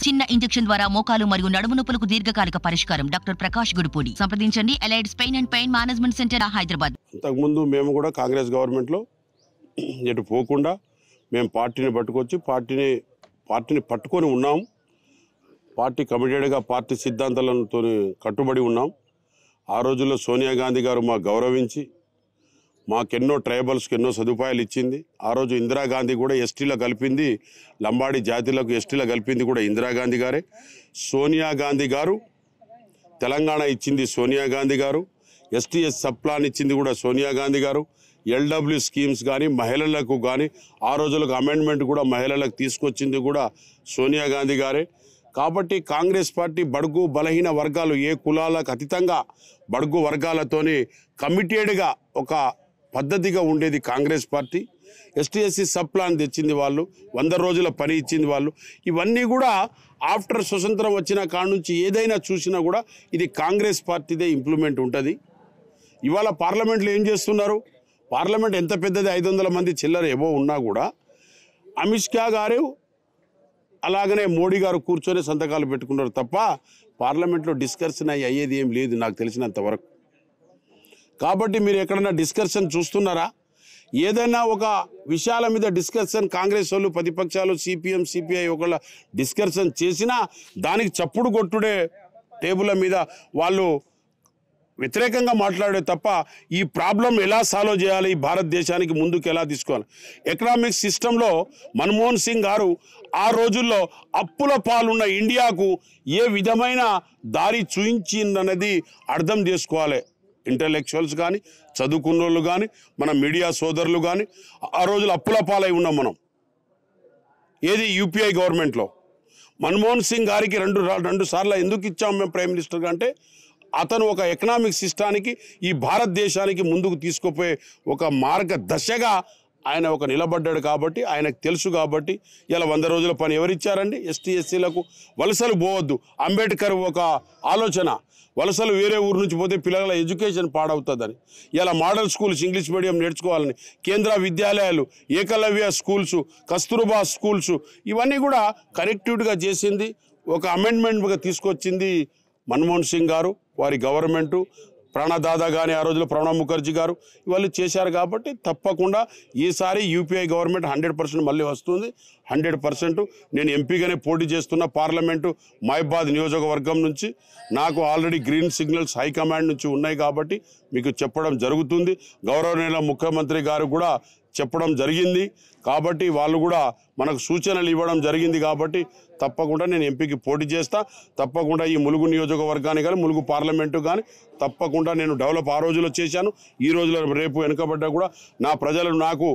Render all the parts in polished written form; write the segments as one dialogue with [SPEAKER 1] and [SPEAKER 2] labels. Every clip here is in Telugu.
[SPEAKER 1] చిన్న ఇంజెక్షన్ ద్వారా మోకాలు మరియు నడుము నొప్పులకు దీర్ఘకాలిక పరిష్కారం. డాక్టర్ ప్రకాష్ గుడిపూడి. సంప్రదించండి. Allied's pain and pain management centre, Hyderabad.
[SPEAKER 2] అంతకుముందు మేము కూడా కాంగ్రెస్ గవర్నమెంట్లో ఎటు పోకుండా మేము పార్టీని పట్టుకొచ్చి పార్టీని పట్టుకొని ఉన్నాం. పార్టీ కమిటెడ్గా పార్టీ సిద్ధాంతాలతో కట్టుబడి ఉన్నాం. ఆ రోజుల్లో సోనియా గాంధీ గారు మాకు గౌరవించి మాకెన్నో ట్రైబల్స్కి ఎన్నో సదుపాయాలు ఇచ్చింది. ఆ రోజు ఇందిరాగాంధీ కూడా ఎస్టీలో కలిపింది, లంబాడి జాతిలకు ఎస్టీలో కలిపింది కూడా ఇందిరాగాంధీ గారే. సోనియా గాంధీ గారు తెలంగాణ ఇచ్చింది సోనియా గాంధీ గారు. ఎస్టీఎస్ సబ్ ప్లాన్ ఇచ్చింది కూడా సోనియా గాంధీ గారు. ఎల్డబ్ల్యూ స్కీమ్స్ కానీ మహిళలకు కానీ ఆ రోజులకు అమెండ్మెంట్ కూడా మహిళలకు తీసుకొచ్చింది కూడా సోనియా గాంధీ గారే. కాబట్టి కాంగ్రెస్ పార్టీ బడుగు బలహీన వర్గాలు, ఏ కులాలకు అతీతంగా బడుగు వర్గాలతోని కమిటెడ్గా ఒక పద్ధతిగా ఉండేది Congress party. ST SC sub plan తెచ్చింది వాళ్ళు, 100 రోజుల పని ఇచ్చింది వాళ్ళు. ఇవన్నీ కూడా ఆఫ్టర్ స్వతంత్రం వచ్చిన కాడ నుంచి ఏదైనా చూసినా కూడా ఇది కాంగ్రెస్ పార్టీదే ఇంప్లిమెంట్ ఉంటుంది. ఇవాళ పార్లమెంట్లో ఏం చేస్తున్నారు? పార్లమెంట్ ఎంత పెద్దది, 500 మంది చిల్లర ఏవో ఉన్నా కూడా అమిత్ షా గారు అలాగనే మోడీ గారు కూర్చొని సంతకాలు పెట్టుకున్నారు తప్ప పార్లమెంట్లో డిస్కషన్ అయ్యేది ఏం లేదు నాకు తెలిసినంత వరకు. కాబట్టి మీరు ఎక్కడన్నా డిస్కషన్ చూస్తున్నారా? ఏదైనా ఒక విషయాల మీద డిస్కషన్ కాంగ్రెస్ వాళ్ళు, ప్రతిపక్షాలు, సిపిఎం, సిపిఐ ఒకళ్ళ డిస్కషన్ చేసినా దానికి చప్పుడు కొట్టుడే టేబుల్ మీద వాళ్ళు వ్యతిరేకంగా మాట్లాడే తప్ప ఈ ప్రాబ్లం ఎలా సాల్వ్ చేయాలి, ఈ భారతదేశానికి ముందుకు ఎలా తీసుకోవాలి. ఎకనామిక్ సిస్టంలో మన్మోహన్ సింగ్ గారు ఆ రోజుల్లో అప్పుల పాలున్న ఇండియాకు ఏ విధమైన దారి చూయించిందన్నది అర్థం చేసుకోవాలి. ఇంటలెక్చువల్స్ కానీ, చదువుకున్న వాళ్ళు కానీ, మన మీడియా సోదరులు కానీ ఆ రోజులు అప్పుల పాలై ఉన్నాం మనం. ఏది యూపీఐ గవర్నమెంట్లో మన్మోహన్ సింగ్ గారికి రెండు సార్లు ఎందుకు ఇచ్చాం మేము ప్రైమ్ మినిస్టర్గా అంటే అతను ఒక ఎకనామిక్ సిస్టానికి ఈ భారతదేశానికి ముందుకు తీసుకుపోయే ఒక మార్గదర్శగా ఆయన ఒక నిలబడ్డాడు. కాబట్టి ఆయనకు తెలుసు. కాబట్టి ఇలా 100 రోజుల పని ఎవరిచ్చారండి? ఎస్టీ ఎస్సీలకు వలసలు పోవద్దు. అంబేద్కర్ ఒక ఆలోచన, వలసలు వేరే ఊరు నుంచి పోతే పిల్లల ఎడ్యుకేషన్ పాడవుతుందని. ఇలా మోడల్ స్కూల్స్, ఇంగ్లీష్ మీడియం నేర్చుకోవాలని, కేంద్ర విద్యాలయాలు, ఏకలవ్య స్కూల్స్, కస్తూర్బా స్కూల్స్ ఇవన్నీ కూడా కరెక్టివ్గా చేసింది, ఒక అమెండ్మెంట్గా తీసుకొచ్చింది మన్మోహన్ సింగ్ గారు, వారి గవర్నమెంటు. ప్రాణదాదా కానీ ఆ రోజుల్లో ప్రణబ్ ముఖర్జీ గారు ఇవాళ చేశారు. కాబట్టి తప్పకుండా ఈసారి యూపీఐ గవర్నమెంట్ 100% మళ్ళీ వస్తుంది. 100% నేను ఎంపీగానే పోటీ చేస్తున్న పార్లమెంటు మహబాద్ నియోజకవర్గం నుంచి. నాకు ఆల్రెడీ గ్రీన్ సిగ్నల్స్ హైకమాండ్ నుంచి ఉన్నాయి కాబట్టి మీకు చెప్పడం జరుగుతుంది. గౌరవనీయ ముఖ్యమంత్రి గారు కూడా చెప్పడం జరిగింది. కాబట్టి వాళ్ళు కూడా మనకు సూచనలు ఇవ్వడం జరిగింది. కాబట్టి తప్పకుండా నేను ఎంపీకి పోటీ చేస్తా. తప్పకుండా ఈ ములుగు నియోజకవర్గాన్ని కానీ, ములుగు పార్లమెంటు కానీ తప్పకుండా నేను డెవలప్ ఆ రోజుల్లో చేశాను. ఈ రోజులో రేపు వెనుకబడ్డా కూడా నా ప్రజలు నాకు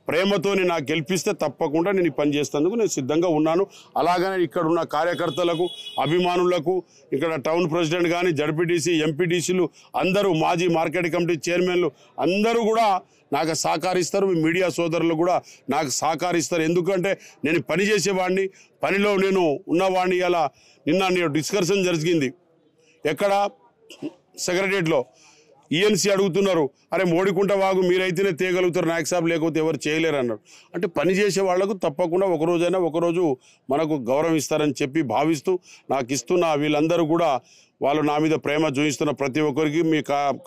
[SPEAKER 2] ప్రేమతోని నాకు గెలిపిస్తే తప్పకుండా నేను ఈ పని చేసేందుకు నేను సిద్ధంగా ఉన్నాను. అలాగనే ఇక్కడ ఉన్న కార్యకర్తలకు, అభిమానులకు, ఇక్కడ టౌన్ ప్రెసిడెంట్ కానీ, జడ్పీటీసీ, ఎంపీటీసీలు అందరూ, మాజీ మార్కెట్ కమిటీ చైర్మన్లు అందరూ కూడా నాకు సహకరిస్తారు. మీ మీడియా సోదరులు కూడా నాకు సహకరిస్తారు. ఎందుకంటే నేను పని చేసేవాడిని, పనిలో నేను ఉన్నవాడిని. అలా నిన్న డిస్కషన్ జరిగింది ఎక్కడ సెక్రటరియట్లో. ఈఎన్సీ అడుగుతున్నారు, అరే మోడికుంట వాగు మీరైతేనే తేగలుగుతారు, నాయక్ సాబ్ లేకపోతే ఎవరు చేయలేరు అన్నారు. అంటే పని చేసే వాళ్లకు తప్పకుండా ఒకరోజైనా ఒకరోజు మనకు గౌరవం ఇస్తారని చెప్పి భావిస్తూ నాకు ఇస్తున్న వీళ్ళందరూ కూడా వాళ్ళు నా మీద ప్రేమ చూపిస్తున్న ప్రతి ఒక్కరికి, మీ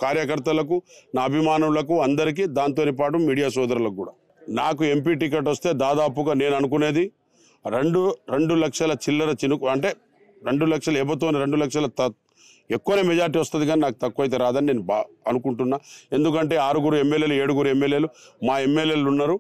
[SPEAKER 2] కార్యకర్తలకు, నా అభిమానులకు అందరికీ, దాంతో పాటు మీడియా సోదరులకు కూడా. నాకు ఎంపీ టికెట్ వస్తే దాదాపుగా నేను అనుకునేది 2 లక్షల చిల్లర చినుకు, అంటే 2 లక్షలు ఎబతో 2 లక్షల ఎక్కువనే మెజార్టీ వస్తుంది. కానీ నాకు తక్కువ అయితే రాదని నేను అనుకుంటున్నా. ఎందుకంటే 6 ఎమ్మెల్యేలు 7 ఎమ్మెల్యేలు మా ఎమ్మెల్యేలు ఉన్నారు.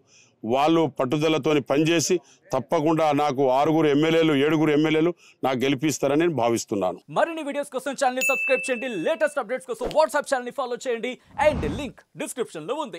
[SPEAKER 2] వాళ్ళు పట్టుదలతోని పనిచేసి తప్పకుండా నాకు 6 ఎమ్మెల్యేలు 7 ఎమ్మెల్యేలు నాకు గెలిపిస్తారని నేను భావిస్తున్నాను.
[SPEAKER 3] మరిన్ని వీడియోస్ కోసం ఛానల్ ని సబ్స్క్రైబ్ చేయండి. లేటెస్ట్ అప్డేట్స్ కోసం వాట్సాప్ ఛానల్ ని ఫాలో చేయండి. అండ్ లింక్ డిస్క్రిప్షన్ లో ఉంది.